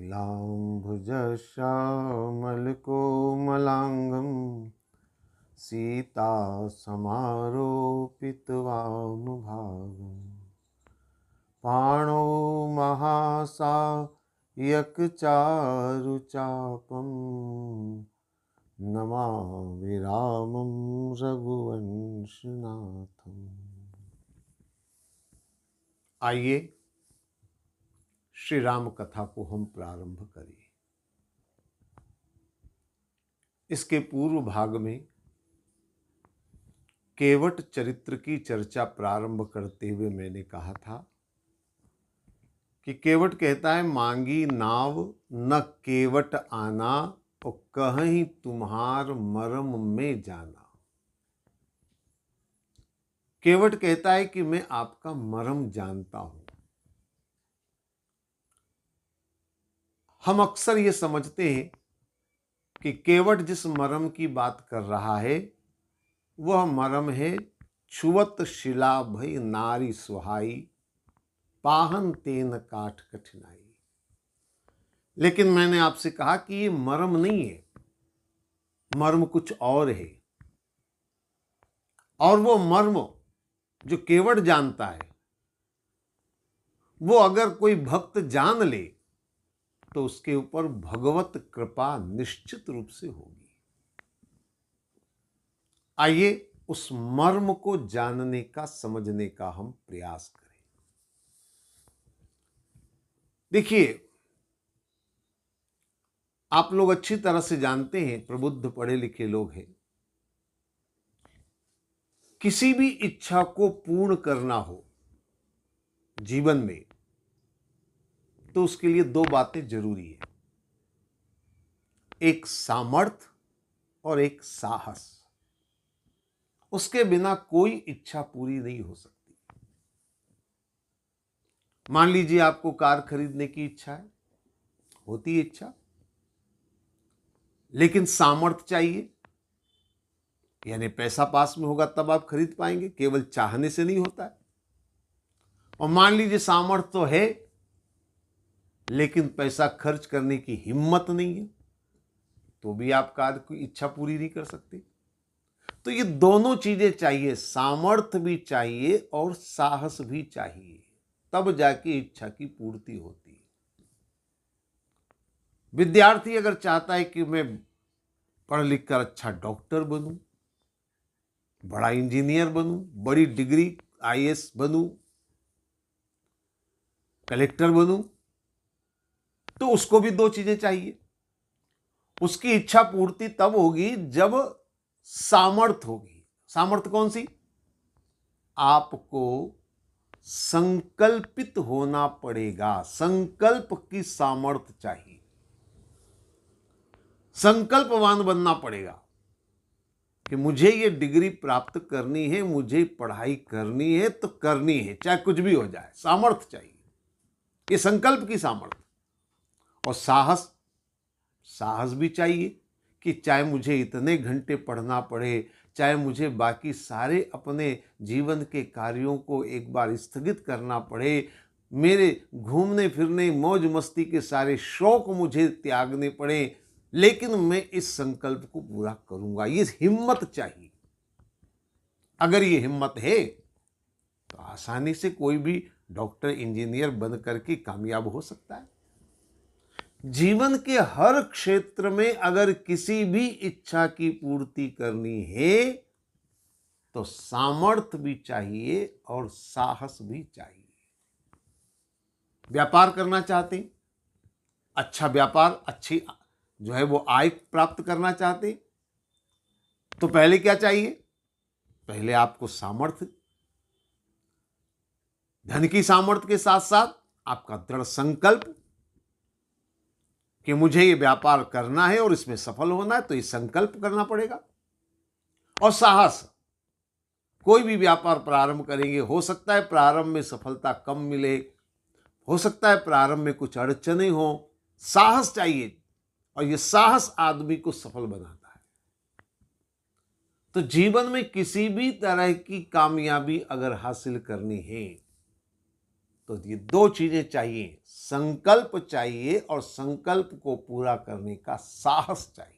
नीलाम्भुजश्यामलकोमलाङ्गं सीतासमारोपितवामभागम् पाणौ महासायकचारुचापं नमामि रामं रघुवंशनाथम्। आइए श्री राम कथा को हम प्रारंभ करें। इसके पूर्व भाग में केवट चरित्र की चर्चा प्रारंभ करते हुए मैंने कहा था कि केवट कहता है, मांगी नाव न केवट आना और कहीं तुम्हार मरम में जाना। केवट कहता है कि मैं आपका मरम जानता हूं। हम अक्सर ये समझते हैं कि केवट जिस मरम की बात कर रहा है वह मरम है छुवत शिला भई नारी सुहाई, पाहन तेन काठ कठिनाई। लेकिन मैंने आपसे कहा कि ये मरम नहीं है, मर्म कुछ और है। और वो मर्म जो केवट जानता है वो अगर कोई भक्त जान ले तो उसके ऊपर भगवत कृपा निश्चित रूप से होगी। आइए उस मर्म को जानने का, समझने का हम प्रयास करें। देखिए, आप लोग अच्छी तरह से जानते हैं, प्रबुद्ध पढ़े लिखे लोग हैं, किसी भी इच्छा को पूर्ण करना हो जीवन में तो उसके लिए दो बातें जरूरी है, एक सामर्थ्य और एक साहस। उसके बिना कोई इच्छा पूरी नहीं हो सकती। मान लीजिए आपको कार खरीदने की इच्छा है, होती है इच्छा, लेकिन सामर्थ्य चाहिए, यानी पैसा पास में होगा तब आप खरीद पाएंगे, केवल चाहने से नहीं होता है। और मान लीजिए सामर्थ्य तो है लेकिन पैसा खर्च करने की हिम्मत नहीं है, तो भी आप कार की इच्छा पूरी नहीं कर सकते। तो ये दोनों चीजें चाहिए, सामर्थ्य भी चाहिए और साहस भी चाहिए, तब जाके इच्छा की पूर्ति होती है। विद्यार्थी अगर चाहता है कि मैं पढ़ लिख कर अच्छा डॉक्टर बनूं, बड़ा इंजीनियर बनूं, बड़ी डिग्री आईएएस बनूं, कलेक्टर बनूं, तो उसको भी दो चीजें चाहिए। उसकी इच्छा पूर्ति तब होगी जब सामर्थ्य होगी। सामर्थ्य कौन सी? आपको संकल्पित होना पड़ेगा, संकल्प की सामर्थ्य चाहिए, संकल्पवान बनना पड़ेगा कि मुझे ये डिग्री प्राप्त करनी है, मुझे पढ़ाई करनी है तो करनी है, चाहे कुछ भी हो जाए। सामर्थ्य चाहिए, ये संकल्प की सामर्थ्य। और साहस, साहस भी चाहिए कि चाहे मुझे इतने घंटे पढ़ना पड़े, चाहे मुझे बाकी सारे अपने जीवन के कार्यों को एक बार स्थगित करना पड़े, मेरे घूमने फिरने मौज मस्ती के सारे शौक मुझे त्यागने पड़े, लेकिन मैं इस संकल्प को पूरा करूंगा। ये हिम्मत चाहिए। अगर ये हिम्मत है तो आसानी से कोई भी डॉक्टर इंजीनियर बन करके कामयाब हो सकता है। जीवन के हर क्षेत्र में अगर किसी भी इच्छा की पूर्ति करनी है तो सामर्थ्य भी चाहिए और साहस भी चाहिए। व्यापार करना चाहते हैं, अच्छा व्यापार, अच्छी जो है वो आय प्राप्त करना चाहते हैं, तो पहले क्या चाहिए? पहले आपको सामर्थ्य, धन की सामर्थ्य के साथ साथ आपका दृढ़ संकल्प कि मुझे ये व्यापार करना है और इसमें सफल होना है, तो ये संकल्प करना पड़ेगा। और साहस, कोई भी व्यापार प्रारंभ करेंगे, हो सकता है प्रारंभ में सफलता कम मिले, हो सकता है प्रारंभ में कुछ अड़चनें हो, साहस चाहिए। और ये साहस आदमी को सफल बनाता है। तो जीवन में किसी भी तरह की कामयाबी अगर हासिल करनी है तो ये दो चीजें चाहिए, संकल्प चाहिए और संकल्प को पूरा करने का साहस चाहिए।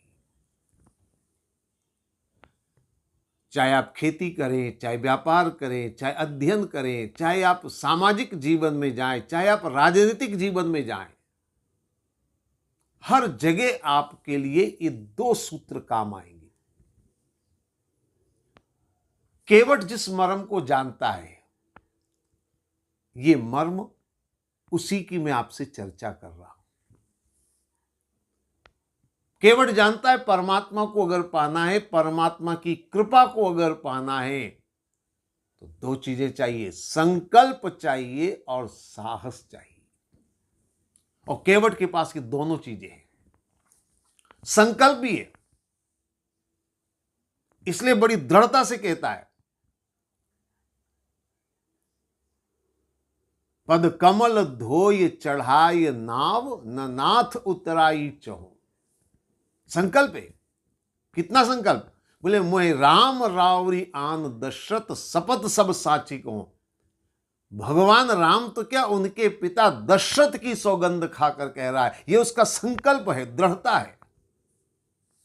चाहे आप खेती करें, चाहे व्यापार करें, चाहे अध्ययन करें, चाहे आप सामाजिक जीवन में जाएं, चाहे आप राजनीतिक जीवन में जाएं, हर जगह आपके लिए ये दो सूत्र काम आएंगे। केवट जिस मर्म को जानता है, ये मर्म उसी की मैं आपसे चर्चा कर रहा हूं। केवट जानता है परमात्मा को अगर पाना है, परमात्मा की कृपा को अगर पाना है, तो दो चीजें चाहिए, संकल्प चाहिए और साहस चाहिए। और केवट के पास ये दोनों चीजें हैं। संकल्प भी है, इसलिए बड़ी दृढ़ता से कहता है, पद कमल धोय चढ़ाई नाव, न नाथ उतराई चहो। संकल्प है। कितना संकल्प? बोले मोहे राम रावरी आन दशरथ शपथ सब साची को। भगवान राम तो क्या, उनके पिता दशरथ की सौगंध खाकर कह रहा है। ये उसका संकल्प है, दृढ़ता है।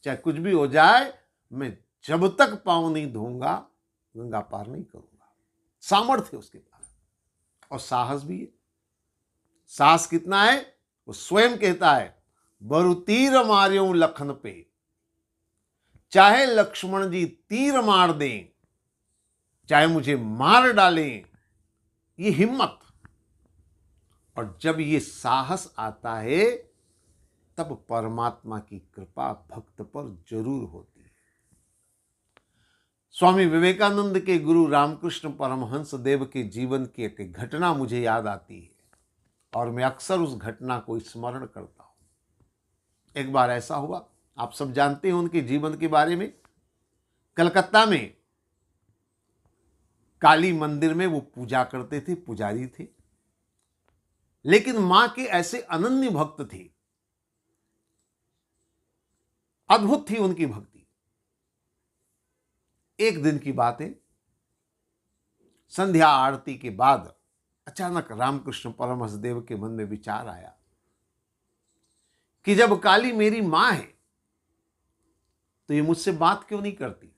चाहे कुछ भी हो जाए, मैं जब तक पांव नहीं धोऊंगा गंगा पार नहीं करूंगा। सामर्थ्य उसके पास और साहस भी है। साहस कितना है? वो स्वयं कहता है, बरु तीर मार्यो लखन पे, चाहे लक्ष्मण जी तीर मार दें, चाहे मुझे मार डालें। ये हिम्मत। और जब ये साहस आता है, तब परमात्मा की कृपा भक्त पर जरूर होती है। स्वामी विवेकानंद के गुरु रामकृष्ण परमहंस देव के जीवन की एक घटना मुझे याद आती है और मैं अक्सर उस घटना को स्मरण करता हूं। एक बार ऐसा हुआ, आप सब जानते हैं उनके जीवन के बारे में। कलकत्ता में काली मंदिर में वो पूजा करते थे, पुजारी थे, लेकिन मां के ऐसे अनन्य भक्त थे, अद्भुत थी उनकी भक्ति। एक दिन की बात है, संध्या आरती के बाद अचानक रामकृष्ण परमहंस देव के मन में विचार आया कि जब काली मेरी मां है, तो ये मुझसे बात क्यों नहीं करती,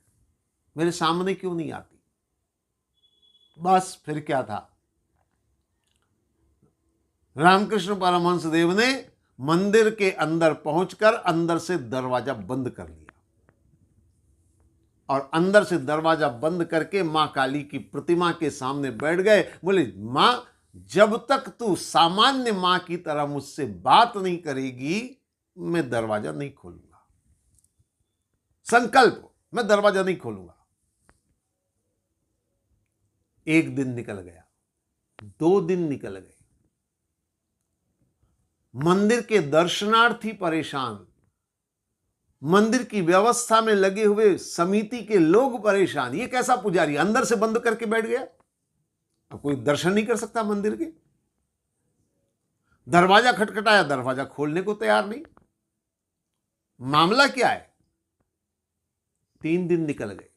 मेरे सामने क्यों नहीं आती। बस फिर क्या था, रामकृष्ण परमहंस देव ने मंदिर के अंदर पहुंचकर अंदर से दरवाजा बंद कर लिया और अंदर से दरवाजा बंद करके मां काली की प्रतिमा के सामने बैठ गए। बोले, मां, जब तक तू सामान्य मां की तरह मुझसे बात नहीं करेगी, मैं दरवाजा नहीं खोलूंगा। संकल्प, मैं दरवाजा नहीं खोलूंगा। एक दिन निकल गया, 2 दिन निकल गए, मंदिर के दर्शनार्थी परेशान, मंदिर की व्यवस्था में लगे हुए समिति के लोग परेशान। ये कैसा पुजारी अंदर से बंद करके बैठ गया, अब कोई दर्शन नहीं कर सकता मंदिर के। दरवाजा खटखटाया, दरवाजा खोलने को तैयार नहीं। मामला क्या है? 3 दिन निकल गए।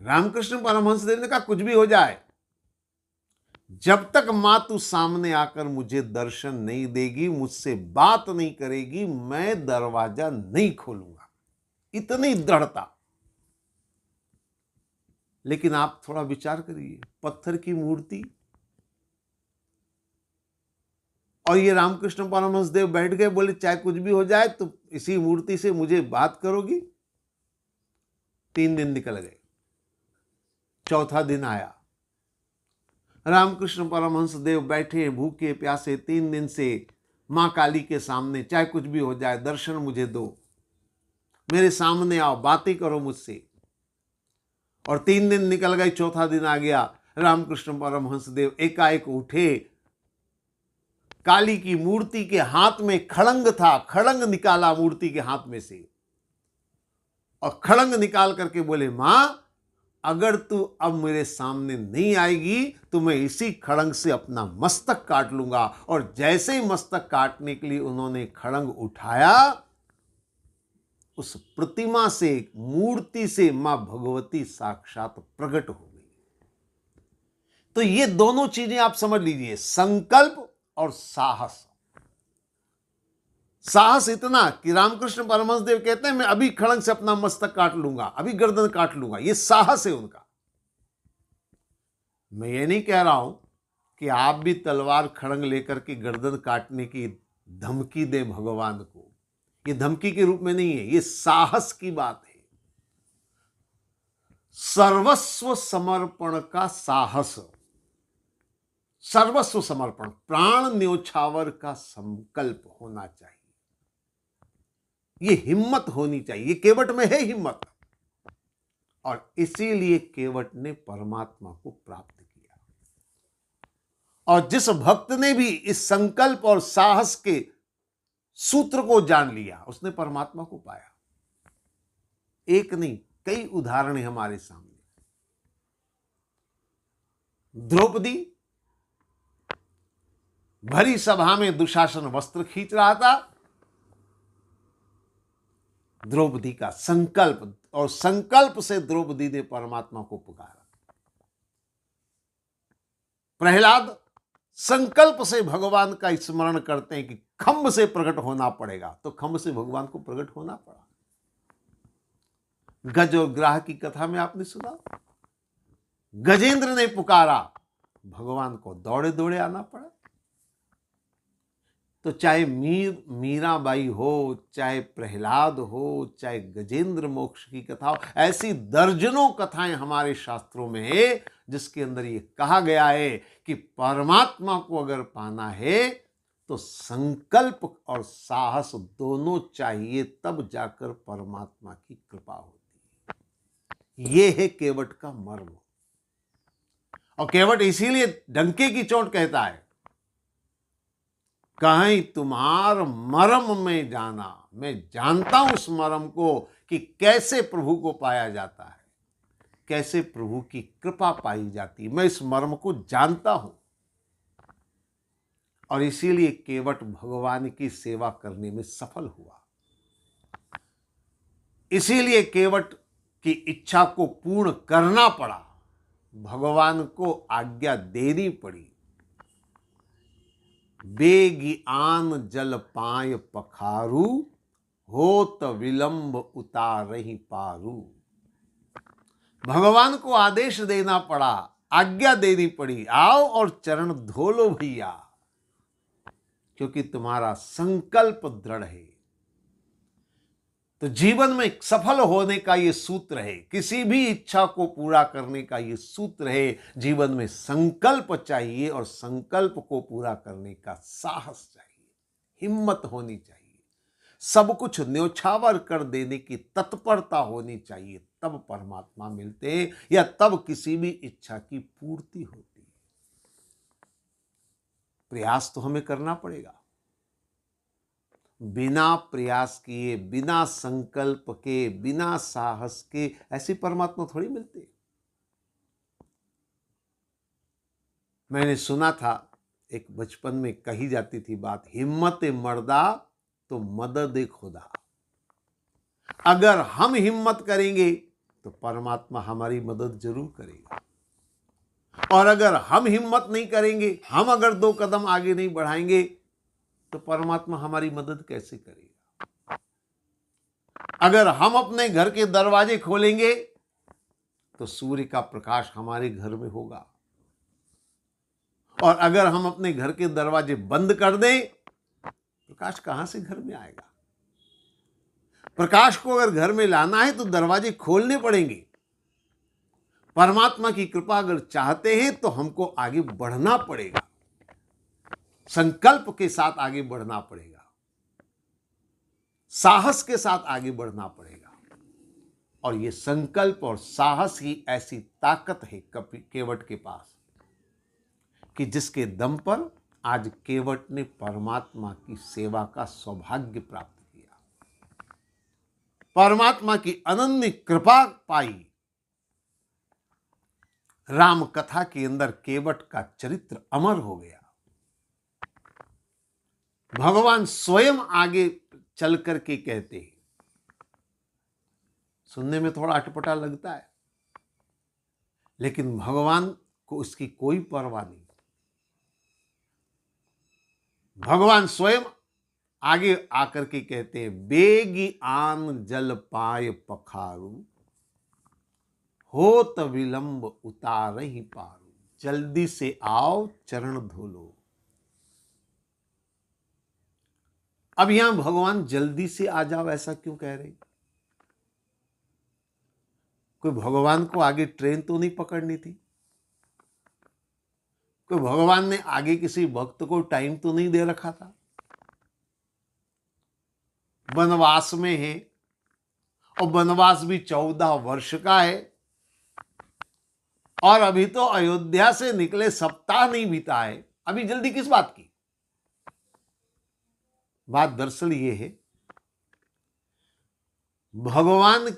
रामकृष्ण परमहंस देव ने कहा, कुछ भी हो जाए, जब तक मां तू सामने आकर मुझे दर्शन नहीं देगी, मुझसे बात नहीं करेगी, मैं दरवाजा नहीं खोलूंगा। इतनी दृढ़ता। लेकिन आप थोड़ा विचार करिए, पत्थर की मूर्ति और ये रामकृष्ण परमहंस देव बैठ गए, बोले चाहे कुछ भी हो जाए तो इसी मूर्ति से मुझे बात करोगी। 3 दिन निकल गए, चौथा दिन आया। रामकृष्ण परमहंस देव बैठे भूखे प्यासे 3 दिन से मां काली के सामने, चाहे कुछ भी हो जाए दर्शन मुझे दो, मेरे सामने आओ, बातें करो मुझसे। और 3 दिन निकल गए, चौथा दिन आ गया। रामकृष्ण परमहंस देव एकाएक उठे, काली की मूर्ति के हाथ में खड़ंग था, खड़ंग निकाला मूर्ति के हाथ में से और खड़ंग निकाल करके बोले, मां, अगर तू अब मेरे सामने नहीं आएगी तो मैं इसी खड़ंग से अपना मस्तक काट लूंगा। और जैसे ही मस्तक काटने के लिए उन्होंने खड़ंग उठाया, उस प्रतिमा से, मूर्ति से मां भगवती साक्षात प्रकट हो गई। तो ये दोनों चीजें आप समझ लीजिए, संकल्प और साहस। साहस इतना कि रामकृष्ण परमहंस देव कहते हैं मैं अभी खड़ंग से अपना मस्तक काट लूंगा, अभी गर्दन काट लूंगा, ये साहस है उनका। मैं ये नहीं कह रहा हूं कि आप भी तलवार खड़ंग लेकर के गर्दन काटने की धमकी दें भगवान को। ये धमकी के रूप में नहीं है, ये साहस की बात है। सर्वस्व समर्पण का साहस, सर्वस्व समर्पण, प्राण न्योछावर का संकल्प होना चाहिए। ये हिम्मत होनी चाहिए, ये केवट में है हिम्मत। और इसीलिए केवट ने परमात्मा को प्राप्त किया। और जिस भक्त ने भी इस संकल्प और साहस के सूत्र को जान लिया, उसने परमात्मा को पाया। एक नहीं, कई उदाहरण हैं हमारे सामने। द्रौपदी भरी सभा में दुशासन वस्त्र खींच रहा था। द्रौपदी का संकल्प, और संकल्प से द्रौपदी ने परमात्मा को पुकारा। प्रहलाद संकल्प से भगवान का स्मरण करते हैं कि खम्भ से प्रकट होना पड़ेगा, तो खम्भ से भगवान को प्रकट होना पड़ा। गज और ग्राह की कथा में आपने सुना, गजेंद्र ने पुकारा, भगवान को दौड़े दौड़े आना पड़ा। तो चाहे मीराबाई हो, चाहे प्रहलाद हो, चाहे गजेंद्र मोक्ष की कथा हो, ऐसी दर्जनों कथाएं हमारे शास्त्रों में है जिसके अंदर ये कहा गया है कि परमात्मा को अगर पाना है तो संकल्प और साहस दोनों चाहिए, तब जाकर परमात्मा की कृपा होती है। ये है केवट का मर्म। और केवट इसीलिए डंके की चोट कहता है, कहीं तुम्हार मर्म में जाना, मैं जानता हूं उस मर्म को कि कैसे प्रभु को पाया जाता है, कैसे प्रभु की कृपा पाई जाती है, मैं इस मर्म को जानता हूं। और इसीलिए केवट भगवान की सेवा करने में सफल हुआ। इसीलिए केवट की इच्छा को पूर्ण करना पड़ा, भगवान को आज्ञा देनी पड़ी। बेगी आन जल पाय पखारू, होत विलंब उतारहि पारू। भगवान को आदेश देना पड़ा, आज्ञा देनी पड़ी, आओ और चरण धो लो भैया, क्योंकि तुम्हारा संकल्प दृढ़ है। तो जीवन में सफल होने का यह सूत्र है, किसी भी इच्छा को पूरा करने का यह सूत्र है, जीवन में संकल्प चाहिए और संकल्प को पूरा करने का साहस चाहिए, हिम्मत होनी चाहिए, सब कुछ न्योछावर कर देने की तत्परता होनी चाहिए, तब परमात्मा मिलते हैं या तब किसी भी इच्छा की पूर्ति होती है। प्रयास तो हमें करना पड़ेगा। बिना प्रयास किए, बिना संकल्प के, बिना साहस के ऐसे परमात्मा थोड़ी मिलते। मैंने सुना था, एक बचपन में कही जाती थी बात, हिम्मत मर्दा तो मदद खुदा। अगर हम हिम्मत करेंगे तो परमात्मा हमारी मदद जरूर करेगा, और अगर हम हिम्मत नहीं करेंगे, हम अगर 2 कदम आगे नहीं बढ़ाएंगे तो परमात्मा हमारी मदद कैसे करेगा। अगर हम अपने घर के दरवाजे खोलेंगे तो सूर्य का प्रकाश हमारे घर में होगा, और अगर हम अपने घर के दरवाजे बंद कर दें, प्रकाश कहां से घर में आएगा। प्रकाश को अगर घर में लाना है तो दरवाजे खोलने पड़ेंगे। परमात्मा की कृपा अगर चाहते हैं तो हमको आगे बढ़ना पड़ेगा, संकल्प के साथ आगे बढ़ना पड़ेगा, साहस के साथ आगे बढ़ना पड़ेगा। और ये संकल्प और साहस ही ऐसी ताकत है केवट के पास कि जिसके दम पर आज केवट ने परमात्मा की सेवा का सौभाग्य प्राप्त किया, परमात्मा की अनन्य कृपा पाई। राम कथा के अंदर केवट का चरित्र अमर हो गया। भगवान स्वयं आगे चल करके कहते हैं, सुनने में थोड़ा अटपटा लगता है, लेकिन भगवान को उसकी कोई परवाह नहीं। भगवान स्वयं आगे आकर के कहते हैं, बेगी आन जल पाए पखारू, होत विलंब उतार ही पारू, जल्दी से आओ चरण धो लो। अब यहां भगवान जल्दी से आ जाओ ऐसा क्यों कह रहे? कोई भगवान को आगे ट्रेन तो नहीं पकड़नी थी? कोई भगवान ने आगे किसी भक्त को टाइम तो नहीं दे रखा था? वनवास में है और वनवास भी 14 वर्ष का है, और अभी तो अयोध्या से निकले सप्ताह नहीं बीता है, अभी जल्दी किस बात की? बात दरअसल ये है, भगवान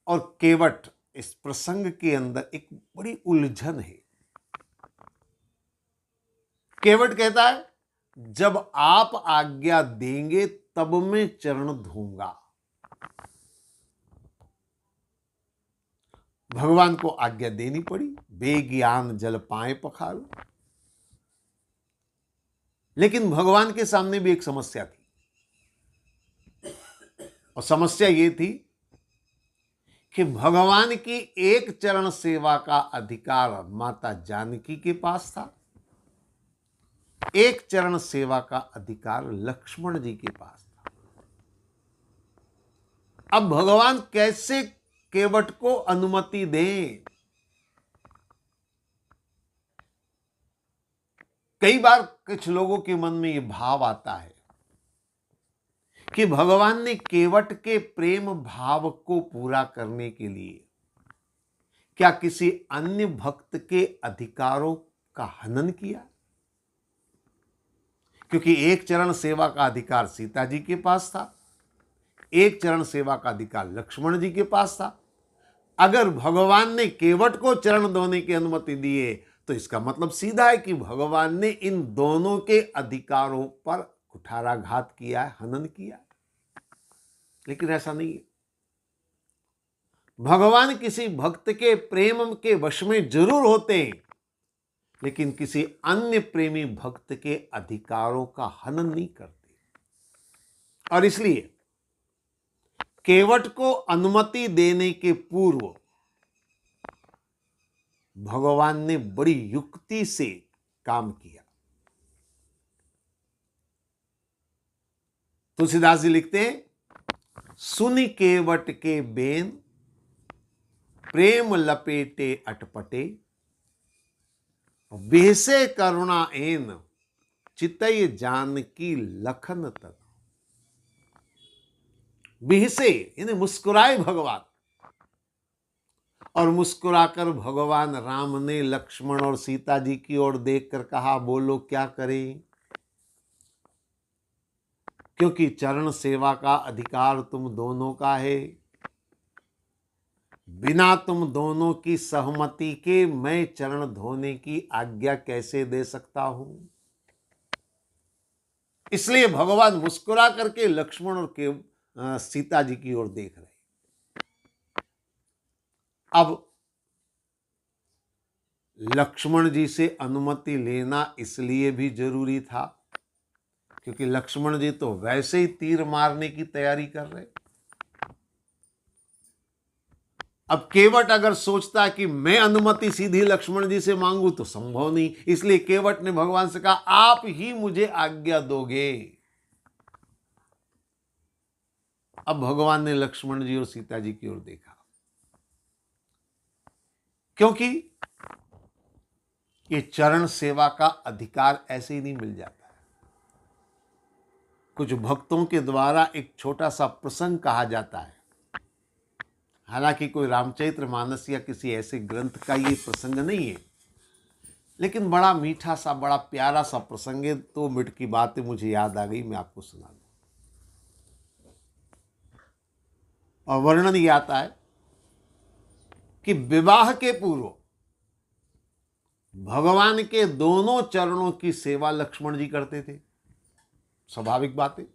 और केवट इस प्रसंग के अंदर एक बड़ी उलझन है। केवट कहता है, जब आप आज्ञा देंगे तब मैं चरण धोऊंगा। भगवान को आज्ञा देनी पड़ी, बेज्ञान जल पाए पखारू। लेकिन भगवान के सामने भी एक समस्या थी, और समस्या ये थी कि भगवान की एक चरण सेवा का अधिकार माता जानकी के पास था, एक चरण सेवा का अधिकार लक्ष्मण जी के पास था। अब भगवान कैसे केवट को अनुमति दें? कई बार कुछ लोगों के मन में यह भाव आता है कि भगवान ने केवट के प्रेम भाव को पूरा करने के लिए क्या किसी अन्य भक्त के अधिकारों का हनन किया? क्योंकि एक चरण सेवा का अधिकार सीता जी के पास था, एक चरण सेवा का अधिकार लक्ष्मण जी के पास था। अगर भगवान ने केवट को चरण धोने की अनुमति दी है तो इसका मतलब सीधा है कि भगवान ने इन दोनों के अधिकारों पर कुठाराघात किया है, हनन किया। लेकिन ऐसा नहीं है। भगवान किसी भक्त के प्रेम के वश में जरूर होते हैं, लेकिन किसी अन्य प्रेमी भक्त के अधिकारों का हनन नहीं करते। और इसलिए केवट को अनुमति देने के पूर्व भगवान ने बड़ी युक्ति से काम किया। तुलसीदास जी लिखते हैं, सुनि केवट के बेन, प्रेम लपेटे अटपटे, बेसे करुणा एन, चितय जानकी लखन तन। बिहसे यानी मुस्कुराए भगवान, और मुस्कुराकर भगवान राम ने लक्ष्मण और सीता जी की ओर देखकर कहा, बोलो क्या करें? क्योंकि चरण सेवा का अधिकार तुम दोनों का है, बिना तुम दोनों की सहमति के मैं चरण धोने की आज्ञा कैसे दे सकता हूं? इसलिए भगवान मुस्कुरा करके लक्ष्मण और सीता जी की ओर देख रहे। अब लक्ष्मण जी से अनुमति लेना इसलिए भी जरूरी था क्योंकि लक्ष्मण जी तो वैसे ही तीर मारने की तैयारी कर रहे। अब केवट अगर सोचता कि मैं अनुमति सीधी लक्ष्मण जी से मांगू तो संभव नहीं, इसलिए केवट ने भगवान से कहा, आप ही मुझे आज्ञा दोगे। अब भगवान ने लक्ष्मण जी और सीता जी की ओर देखा, क्योंकि ये चरण सेवा का अधिकार ऐसे ही नहीं मिल जाता है। कुछ भक्तों के द्वारा एक छोटा सा प्रसंग कहा जाता है, हालांकि कोई रामचरित्र मानस या किसी ऐसे ग्रंथ का ये प्रसंग नहीं है, लेकिन बड़ा मीठा सा, बड़ा प्यारा सा प्रसंग है। 2 मिनट की बातें मुझे याद आ गई, मैं आपको सुना दूं। और वर्णन ये आता है कि विवाह के पूर्व भगवान के दोनों चरणों की सेवा लक्ष्मण जी करते थे, स्वाभाविक बात है।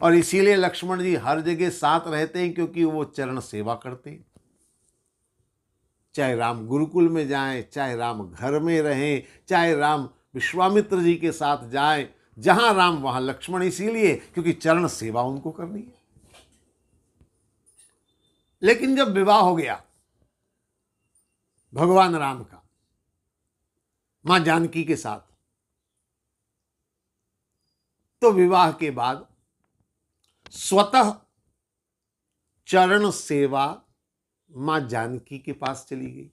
और इसीलिए लक्ष्मण जी हर जगह साथ रहते हैं, क्योंकि वो चरण सेवा करते हैं। चाहे राम गुरुकुल में जाएं, चाहे राम घर में रहें, चाहे राम विश्वामित्र जी के साथ जाएं, जहां राम वहां लक्ष्मण, इसीलिए क्योंकि चरण सेवा उनको करनी है। लेकिन जब विवाह हो गया भगवान राम का मां जानकी के साथ, तो विवाह के बाद स्वतः चरण सेवा मां जानकी के पास चली गई।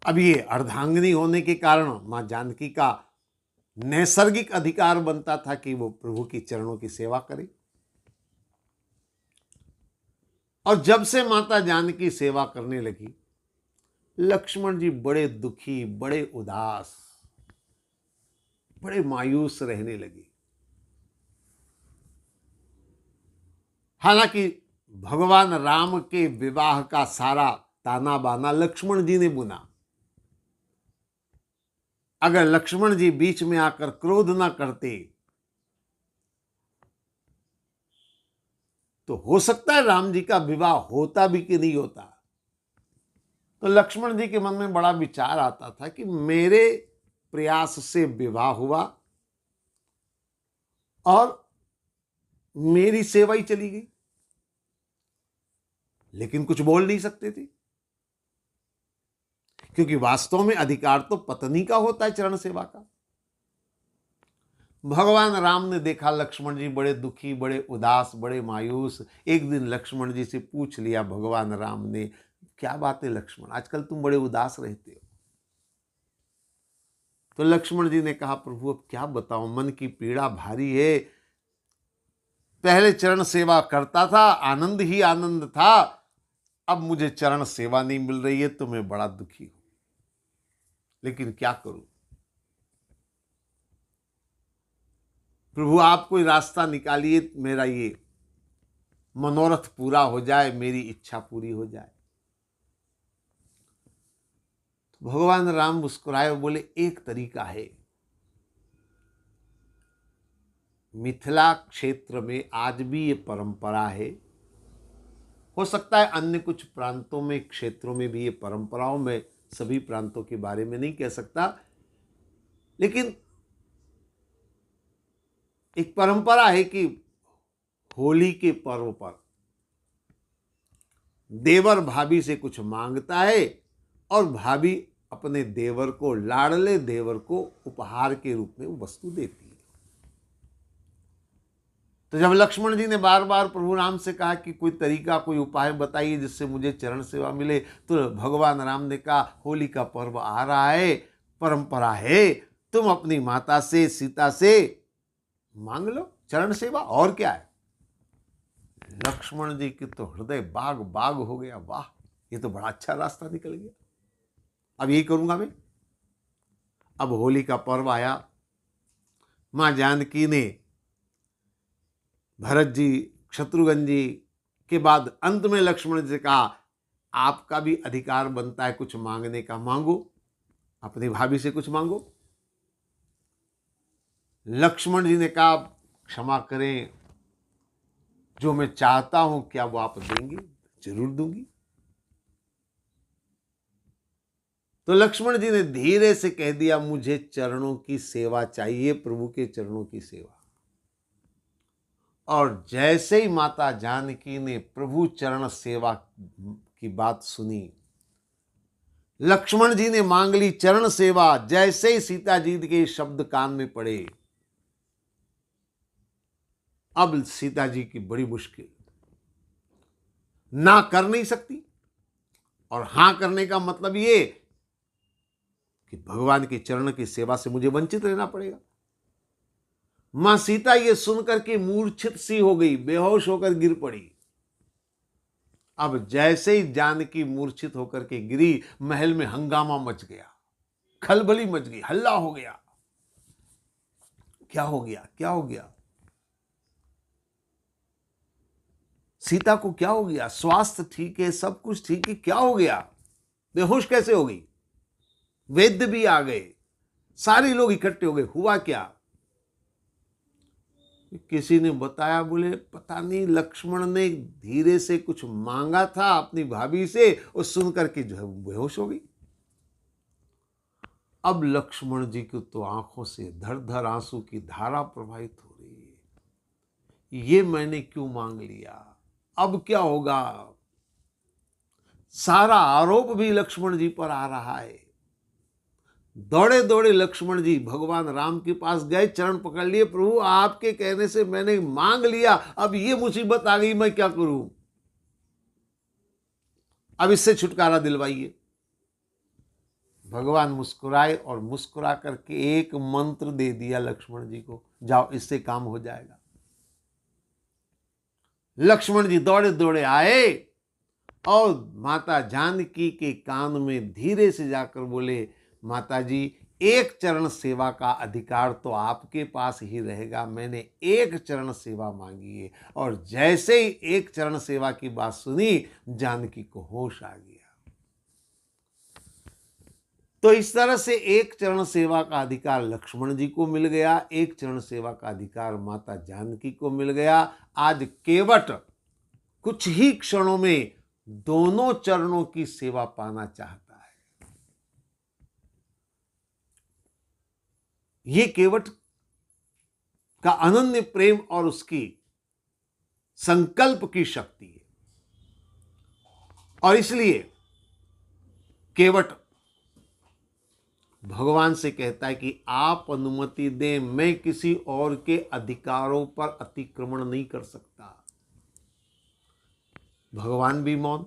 अब ये अर्धांगिनी होने के कारण मां जानकी का नैसर्गिक अधिकार बनता था कि वो प्रभु की चरणों की सेवा करे। और जब से माता जानकी सेवा करने लगी, लक्ष्मण जी बड़े दुखी, बड़े उदास, बड़े मायूस रहने लगे। हालांकि भगवान राम के विवाह का सारा ताना बाना लक्ष्मण जी ने बुना। अगर लक्ष्मण जी बीच में आकर क्रोध ना करते तो हो सकता है राम जी का विवाह होता भी कि नहीं होता। तो लक्ष्मण जी के मन में बड़ा विचार आता था कि मेरे प्रयास से विवाह हुआ और मेरी सेवा ही चली गई, लेकिन कुछ बोल नहीं सकते थे, क्योंकि वास्तव में अधिकार तो पत्नी का होता है चरण सेवा का। भगवान राम ने देखा लक्ष्मण जी बड़े दुखी, बड़े उदास, बड़े मायूस। एक दिन लक्ष्मण जी से पूछ लिया भगवान राम ने, क्या बात है लक्ष्मण, आजकल तुम बड़े उदास रहते हो? तो लक्ष्मण जी ने कहा, प्रभु अब क्या बताऊं, मन की पीड़ा भारी है। पहले चरण सेवा करता था, आनंद ही आनंद था, अब मुझे चरण सेवा नहीं मिल रही है तो मैं बड़ा दुखी हूं, लेकिन क्या करूं? प्रभु आप कोई रास्ता निकालिए, मेरा ये मनोरथ पूरा हो जाए, मेरी इच्छा पूरी हो जाए। तो भगवान राम मुस्कुराए और बोले, एक तरीका है। मिथिला क्षेत्र में आज भी ये परंपरा है, हो सकता है अन्य कुछ प्रांतों में, क्षेत्रों में भी ये परंपराओं में, सभी प्रांतों के बारे में नहीं कह सकता, लेकिन एक परंपरा है कि होली के पर्व पर देवर भाभी से कुछ मांगता है और भाभी अपने देवर को, लाडले देवर को उपहार के रूप में वो वस्तु देती है। तो जब लक्ष्मण जी ने बार बार प्रभु राम से कहा कि कोई तरीका, कोई उपाय बताइए जिससे मुझे चरण सेवा मिले, तो भगवान राम ने कहा, होली का पर्व आ रहा है, परंपरा है, तुम अपनी माता से, सीता से मांग लो चरण सेवा, और क्या है। लक्ष्मण जी की तो हृदय बाग बाग हो गया, वाह ये तो बड़ा अच्छा रास्ता निकल गया, अब यही करूंगा मैं। अब होली का पर्व आया, मां जानकी ने भरत जी, शत्रुघ्न जी के बाद अंत में लक्ष्मण जी से कहा, आपका भी अधिकार बनता है कुछ मांगने का, मांगो, अपनी भाभी से कुछ मांगो। लक्ष्मण जी ने कहा, क्षमा करें, जो मैं चाहता हूं क्या वो आप देंगे? जरूर दूंगी। तो लक्ष्मण जी ने धीरे से कह दिया, मुझे चरणों की सेवा चाहिए, प्रभु के चरणों की सेवा। और जैसे ही माता जानकी ने प्रभु चरण सेवा की बात सुनी, लक्ष्मण जी ने मांग ली चरण सेवा। जैसे ही सीता जी के शब्द कान में पड़े, अब सीता जी की बड़ी मुश्किल, ना कर नहीं सकती, और हां करने का मतलब ये कि भगवान के चरण की सेवा से मुझे वंचित रहना पड़ेगा। मां सीता ये सुनकर के मूर्छित सी हो गई, बेहोश होकर गिर पड़ी। अब जैसे ही जानकी मूर्छित होकर के गिरी, महल में हंगामा मच गया, खलबली मच गई, हल्ला हो गया। क्या हो गया, क्या हो गया? सीता को क्या हो गया? स्वास्थ्य ठीक है, सब कुछ ठीक है, क्या हो गया? बेहोश कैसे हो गई? वैद्य भी आ गए, सारे लोग इकट्ठे हो गए, हुआ क्या? किसी ने बताया, बोले पता नहीं लक्ष्मण ने धीरे से कुछ मांगा था अपनी भाभी से, और सुन करके जो है बेहोश हो गई। अब लक्ष्मण जी की तो आंखों से धर धर आंसू की धारा प्रवाहित हो रही है। ये मैंने क्यों मांग लिया, अब क्या होगा। सारा आरोप भी लक्ष्मण जी पर आ रहा है। दौड़े दौड़े लक्ष्मण जी भगवान राम के पास गए, चरण पकड़ लिए, प्रभु आपके कहने से मैंने मांग लिया, अब ये मुसीबत आ गई, मैं क्या करूं, अब इससे छुटकारा दिलवाइए। भगवान मुस्कुराए और मुस्कुरा करके एक मंत्र दे दिया लक्ष्मण जी को, जाओ इससे काम हो जाएगा। लक्ष्मण जी दौड़े दौड़े आए और माता जानकी के कान में धीरे से जाकर बोले, माता जी एक चरण सेवा का अधिकार तो आपके पास ही रहेगा, मैंने एक चरण सेवा मांगी है। और जैसे ही एक चरण सेवा की बात सुनी, जानकी को होश आ गया। तो इस तरह से एक चरण सेवा का अधिकार लक्ष्मण जी को मिल गया, एक चरण सेवा का अधिकार माता जानकी को मिल गया। आज केवट कुछ ही क्षणों में दोनों चरणों की सेवा पाना चाहता है। ये केवट का अनन्य प्रेम और उसकी संकल्प की शक्ति है। और इसलिए केवट भगवान से कहता है कि आप अनुमति दें, मैं किसी और के अधिकारों पर अतिक्रमण नहीं कर सकता। भगवान भी मौन।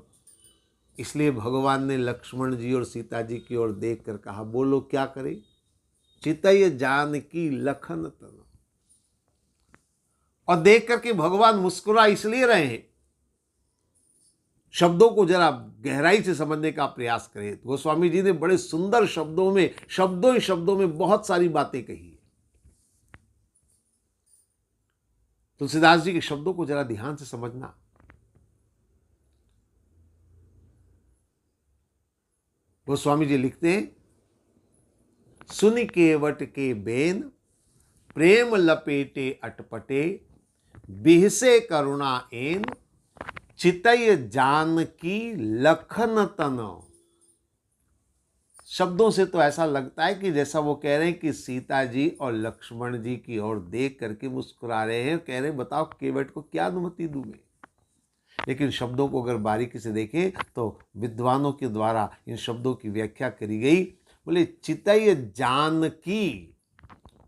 इसलिए भगवान ने लक्ष्मण जी और सीता जी की ओर देखकर कहा, बोलो क्या करे, चितय जानकी लखन तन। और देख करके भगवान मुस्कुरा इसलिए रहे हैं, शब्दों को जरा गहराई से समझने का प्रयास करें। गोस्वामी जी ने बड़े सुंदर शब्दों में, शब्दों ही शब्दों में बहुत सारी बातें कही है। तुलसीदास जी के शब्दों को जरा ध्यान से समझना। गोस्वामी जी लिखते हैं, सुन केवट के बेन प्रेम लपेटे अटपटे, बिहसे करुणा एन चितय जानकी लखन तन। शब्दों से तो ऐसा लगता है कि जैसा वो कह रहे हैं कि सीता जी और लक्ष्मण जी की ओर देख करके मुस्कुरा रहे हैं, कह रहे हैं बताओ केवट को क्या अनुमति दूं मैं। लेकिन शब्दों को अगर बारीकी से देखें तो विद्वानों के द्वारा इन शब्दों की व्याख्या करी गई। बोले चितय जानकी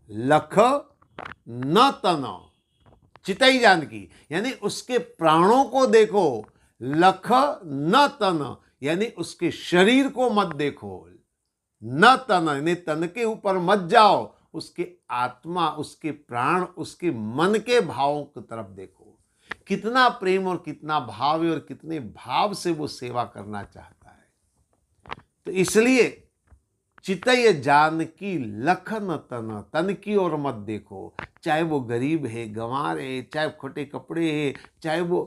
लख न तन, चितई जानकी यानी उसके प्राणों को देखो, लख न तन यानी उसके शरीर को मत देखो, न तन यानी तन के ऊपर मत जाओ, उसके आत्मा, उसके प्राण, उसके मन के भावों की तरफ देखो। कितना प्रेम और कितना भाव है और कितने भाव से वो सेवा करना चाहता है। तो इसलिए चितय जानकी लखन तन, तन की ओर मत देखो, चाहे वो गरीब है, गंवार है, चाहे खोटे कपड़े है, चाहे वो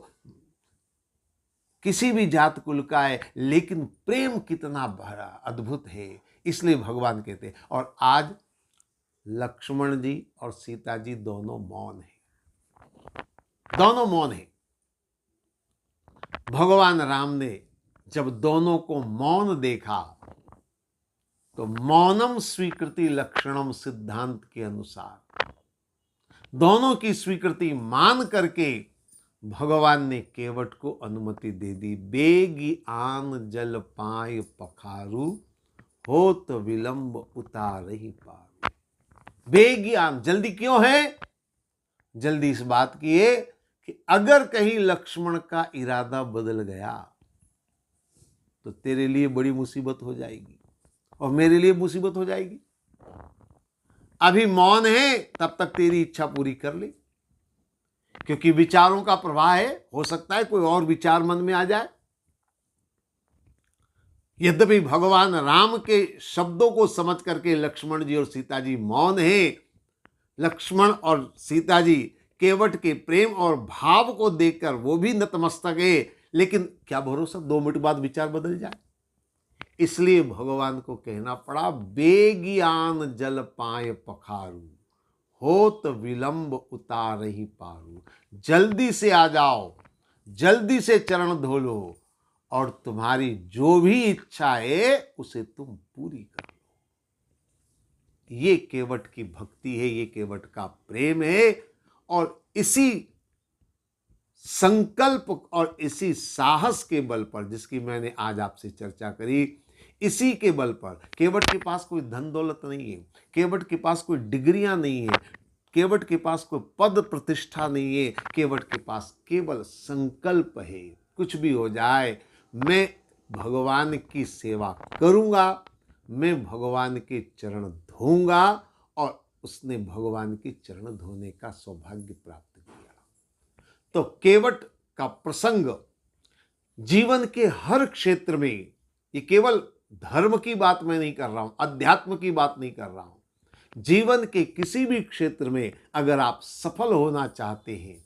किसी भी जात कुल का है, लेकिन प्रेम कितना भरा अद्भुत है। इसलिए भगवान कहते हैं। और आज लक्ष्मण जी और सीता जी दोनों मौन हैं, दोनों मौन हैं। भगवान राम ने जब दोनों को मौन देखा तो मौनम स्वीकृति लक्षणम सिद्धांत के अनुसार दोनों की स्वीकृति मान करके भगवान ने केवट को अनुमति दे दी। बेगी आन जल पाय पखारू, होत विलंब उतार ही पार। बेगी आन, जल्दी क्यों है? जल्दी इस बात की है कि अगर कहीं लक्ष्मण का इरादा बदल गया तो तेरे लिए बड़ी मुसीबत हो जाएगी और मेरे लिए मुसीबत हो जाएगी। अभी मौन है, तब तक तेरी इच्छा पूरी कर ले, क्योंकि विचारों का प्रवाह है, हो सकता है कोई और विचार मन में आ जाए। यद्यपि भगवान राम के शब्दों को समझ करके लक्ष्मण जी और सीता जी मौन हैं, लक्ष्मण और सीता जी केवट के प्रेम और भाव को देखकर वो भी नतमस्तक है, लेकिन क्या भरोसा 2 मिनट बाद विचार बदल जाए। इसलिए भगवान को कहना पड़ा, बेगियान जल पाए पखारू, हो तो विलंब उतार ही पारू। जल्दी से आ जाओ, जल्दी से चरण धो लो और तुम्हारी जो भी इच्छा है उसे तुम पूरी कर लो। ये केवट की भक्ति है, ये केवट का प्रेम है। और इसी संकल्प और इसी साहस के बल पर, जिसकी मैंने आज आपसे चर्चा करी, इसी के बल पर, केवट के पास कोई धन दौलत नहीं है, केवट के पास कोई डिग्रियां नहीं है, केवट के पास कोई पद प्रतिष्ठा नहीं है, केवट के पास केवल संकल्प है। कुछ भी हो जाए, मैं भगवान की सेवा करूंगा, मैं भगवान के चरण धोऊंगा। और उसने भगवान के चरण धोने का सौभाग्य प्राप्त किया। तो केवट का प्रसंग जीवन के हर क्षेत्र में, ये केवल धर्म की बात मैं नहीं कर रहा हूं, अध्यात्म की बात नहीं कर रहा हूं, जीवन के किसी भी क्षेत्र में अगर आप सफल होना चाहते हैं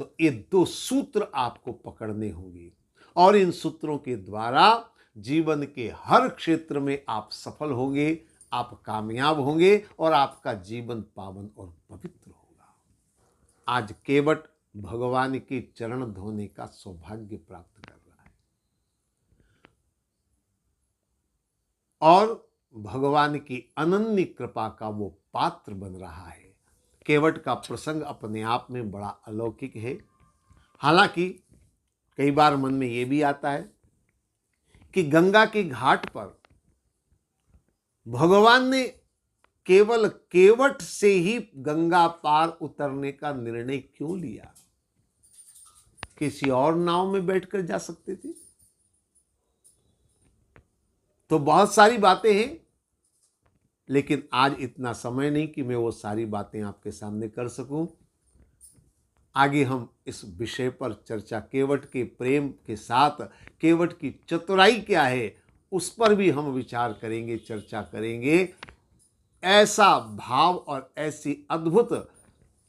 तो ये 2 सूत्र आपको पकड़ने होंगे। और इन सूत्रों के द्वारा जीवन के हर क्षेत्र में आप सफल होंगे, आप कामयाब होंगे और आपका जीवन पावन और पवित्र होगा। आज केवट भगवान के चरण धोने का सौभाग्य प्राप्त कर रहा है और भगवान की अनन्य कृपा का वो पात्र बन रहा है। केवट का प्रसंग अपने आप में बड़ा अलौकिक है। हालांकि कई बार मन में ये भी आता है कि गंगा के घाट पर भगवान ने केवल केवट से ही गंगा पार उतरने का निर्णय क्यों लिया? किसी और नाव में बैठकर जा सकते थे। तो बहुत सारी बातें हैं, लेकिन आज इतना समय नहीं कि मैं वो सारी बातें आपके सामने कर सकूं। आगे हम इस विषय पर चर्चा, केवट के प्रेम के साथ केवट की चतुराई क्या है, उस पर भी हम विचार करेंगे, चर्चा करेंगे। ऐसा भाव और ऐसी अद्भुत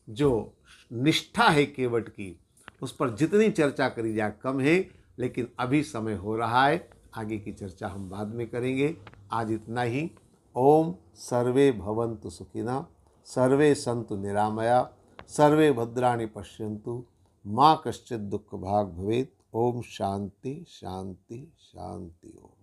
जो निष्ठा है केवट की, उस पर जितनी चर्चा करी जाए कम है। लेकिन अभी समय हो रहा है, आगे की चर्चा हम बाद में करेंगे। आज इतना ही। ओम सर्वे भवन्तु सुखिनः, सर्वे सन्तु निरामया, सर्वे भद्राणि पश्यन्तु, माँ कश्चित् दुःख भाग् भवेत्। ओम शांति शांति शांति। ओम।